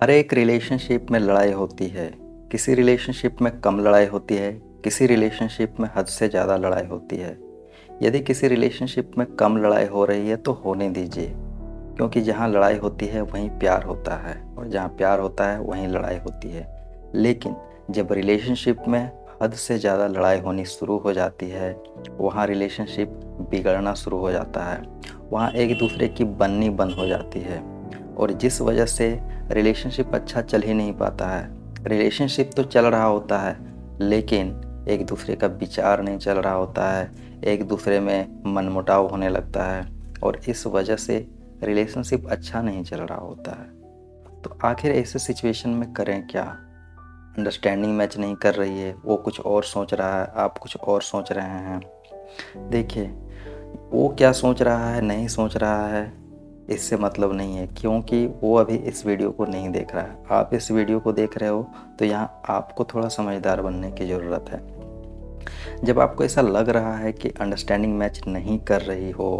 हर एक रिलेशनशिप में लड़ाई होती है। किसी रिलेशनशिप में कम लड़ाई होती है, किसी रिलेशनशिप में हद से ज़्यादा लड़ाई होती है। यदि किसी रिलेशनशिप में कम लड़ाई हो रही है तो होने दीजिए, क्योंकि जहाँ लड़ाई होती है वहीं प्यार होता है और जहाँ प्यार होता है वहीं लड़ाई होती है। लेकिन जब रिलेशनशिप में हद से ज़्यादा लड़ाई होनी शुरू हो जाती है, वहाँ रिलेशनशिप बिगड़ना शुरू हो जाता है। वहाँ एक दूसरे की बननी बंद हो जाती है और जिस वजह से रिलेशनशिप अच्छा चल ही नहीं पाता है। रिलेशनशिप तो चल रहा होता है, लेकिन एक दूसरे का विचार नहीं चल रहा होता है, एक दूसरे में मनमुटाव होने लगता है और इस वजह से रिलेशनशिप अच्छा नहीं चल रहा होता है। तो आखिर ऐसे सिचुएशन में करें क्या? अंडरस्टैंडिंग मैच नहीं कर रही है, वो कुछ और सोच रहा है, आप कुछ और सोच रहे हैं। देखिए, वो क्या सोच रहा है, नहीं सोच रहा है, इससे मतलब नहीं है, क्योंकि वो अभी इस वीडियो को नहीं देख रहा है। आप इस वीडियो को देख रहे हो तो यहाँ आपको थोड़ा समझदार बनने की ज़रूरत है। जब आपको ऐसा लग रहा है कि अंडरस्टैंडिंग मैच नहीं कर रही हो,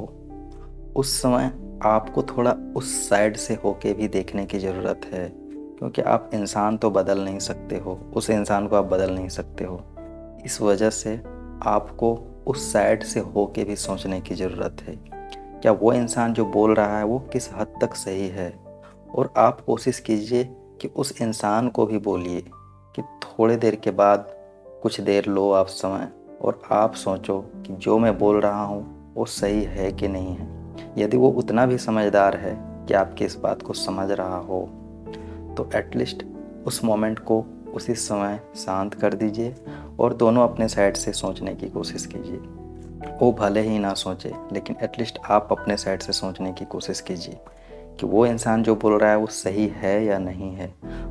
उस समय आपको थोड़ा उस साइड से होके भी देखने की ज़रूरत है, क्योंकि आप इंसान तो बदल नहीं सकते हो, उस इंसान को आप बदल नहीं सकते हो। इस वजह से आपको उस साइड से होके भी सोचने की ज़रूरत है। क्या वो इंसान जो बोल रहा है वो किस हद तक सही है? और आप कोशिश कीजिए कि उस इंसान को भी बोलिए कि थोड़ी देर के बाद कुछ देर लो आप समय और आप सोचो कि जो मैं बोल रहा हूँ वो सही है कि नहीं है। यदि वो उतना भी समझदार है कि आपकी इस बात को समझ रहा हो, तो एटलीस्ट उस मोमेंट को उसी समय शांत कर दीजिए और दोनों अपने साइड से सोचने की कोशिश कीजिए। वो भले ही ना सोचे, लेकिन एटलीस्ट आप अपने साइड से सोचने की कोशिश कीजिए कि वो इंसान जो बोल रहा है वो सही है या नहीं है।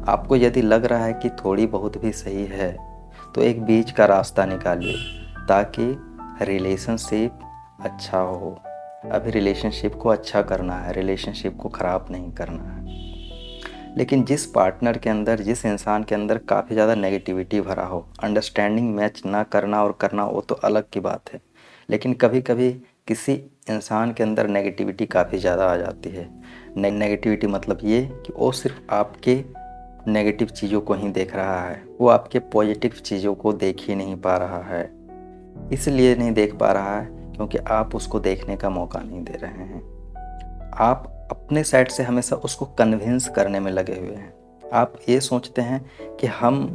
आपको यदि लग रहा है कि थोड़ी बहुत भी सही है, तो एक बीच का रास्ता निकालिए ताकि रिलेशनशिप अच्छा हो। अभी रिलेशनशिप को अच्छा करना है, रिलेशनशिप को ख़राब नहीं करना है। लेकिन जिस पार्टनर के अंदर, जिस इंसान के अंदर काफ़ी ज़्यादा नेगेटिविटी भरा हो, अंडरस्टैंडिंग मैच ना करना और करना वो तो अलग की बात है, लेकिन कभी कभी किसी इंसान के अंदर नेगेटिविटी काफ़ी ज़्यादा आ जाती है। नेगेटिविटी मतलब ये कि वो सिर्फ आपके नेगेटिव चीज़ों को ही देख रहा है, वो आपके पॉजिटिव चीज़ों को देख ही नहीं पा रहा है। इसलिए नहीं देख पा रहा है क्योंकि आप उसको देखने का मौका नहीं दे रहे हैं। आप अपने साइड से हमेशा उसको कन्विंस करने में लगे हुए हैं। आप ये सोचते हैं कि हम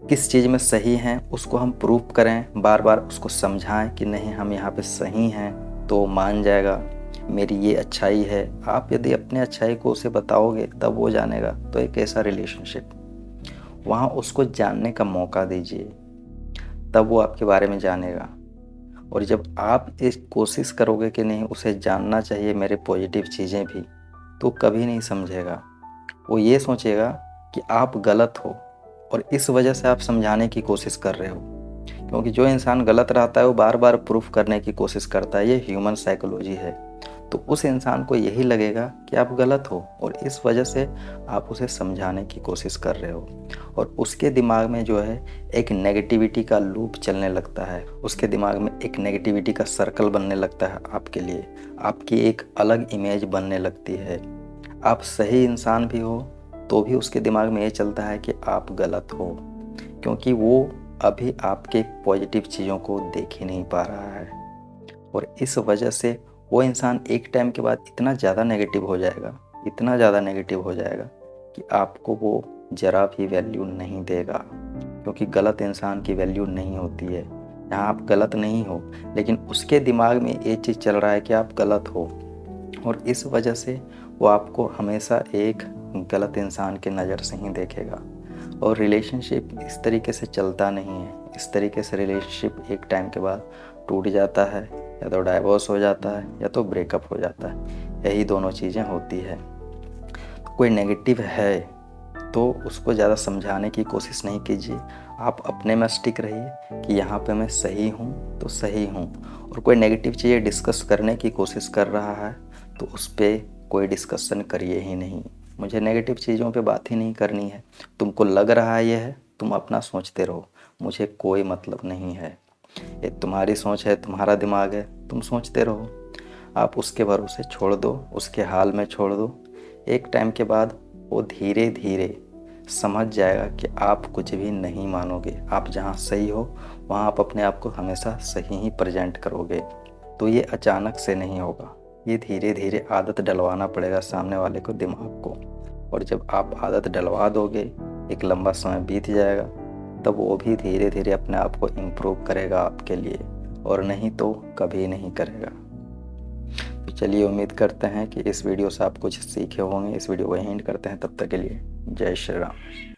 किस चीज़ में सही हैं, उसको हम प्रूव करें, बार बार उसको समझाएं कि नहीं हम यहाँ पे सही हैं, तो मान जाएगा मेरी ये अच्छाई है। आप यदि अपने अच्छाई को उसे बताओगे तब वो जानेगा। तो एक ऐसा रिलेशनशिप, वहाँ उसको जानने का मौका दीजिए, तब वो आपके बारे में जानेगा। और जब आप इस कोशिश करोगे कि नहीं उसे जानना चाहिए मेरे पॉजिटिव चीज़ें भी, तो कभी नहीं समझेगा। वो ये सोचेगा कि आप गलत हो और इस वजह से आप समझाने की कोशिश कर रहे हो। क्योंकि जो इंसान गलत रहता है वो बार बार प्रूफ करने की कोशिश करता है, ये ह्यूमन साइकोलॉजी है। तो उस इंसान को यही लगेगा कि आप गलत हो और इस वजह से आप उसे समझाने की कोशिश कर रहे हो। और उसके दिमाग में जो है एक नेगेटिविटी का लूप चलने लगता है, उसके दिमाग में एक नेगेटिविटी का सर्कल बनने लगता है आपके लिए, आपकी एक अलग इमेज बनने लगती है। आप सही इंसान भी हो तो भी उसके दिमाग में ये चलता है कि आप गलत हो, क्योंकि वो अभी आपके पॉजिटिव चीज़ों को देख ही नहीं पा रहा है। और इस वजह से वो इंसान एक टाइम के बाद इतना ज़्यादा नेगेटिव हो जाएगा, इतना ज़्यादा नेगेटिव हो जाएगा कि आपको वो ज़रा भी वैल्यू नहीं देगा। क्योंकि गलत इंसान की वैल्यू नहीं होती है। यहाँ आप गलत नहीं हो, लेकिन उसके दिमाग में ये चीज़ चल रहा है कि आप गलत हो और इस वजह से वो आपको हमेशा एक गलत इंसान के नज़र से ही देखेगा। और रिलेशनशिप इस तरीके से चलता नहीं है। इस तरीके से रिलेशनशिप एक टाइम के बाद टूट जाता है, या तो डाइवोर्स हो जाता है या तो ब्रेकअप हो जाता है। यही दोनों चीज़ें होती है। तो कोई नेगेटिव है तो उसको ज़्यादा समझाने की कोशिश नहीं कीजिए। आप अपने में स्टिक रहिए कि यहाँ पे मैं सही हूँ तो सही हूँ। और कोई नेगेटिव चीज़ें डिस्कस करने की कोशिश कर रहा है तो उस पर कोई डिस्कशन करिए ही नहीं। मुझे नेगेटिव चीज़ों पे बात ही नहीं करनी है। तुमको लग रहा है ये है, तुम अपना सोचते रहो, मुझे कोई मतलब नहीं है। ये तुम्हारी सोच है, तुम्हारा दिमाग है, तुम सोचते रहो। आप उसके भरोसे छोड़ दो, उसके हाल में छोड़ दो। एक टाइम के बाद वो धीरे धीरे समझ जाएगा कि आप कुछ भी नहीं मानोगे। आप जहाँ सही हो वहाँ आप अपने आप को हमेशा सही ही प्रेजेंट करोगे। तो ये अचानक से नहीं होगा, ये धीरे धीरे आदत डलवाना पड़ेगा सामने वाले को, दिमाग को। और जब आप आदत डलवा दोगे, एक लंबा समय बीत जाएगा, तब वो भी धीरे धीरे अपने आप को इम्प्रूव करेगा आपके लिए, और नहीं तो कभी नहीं करेगा। तो चलिए, उम्मीद करते हैं कि इस वीडियो से आप कुछ सीखे होंगे। इस वीडियो को एंड करते हैं, तब तक के लिए जय श्री राम।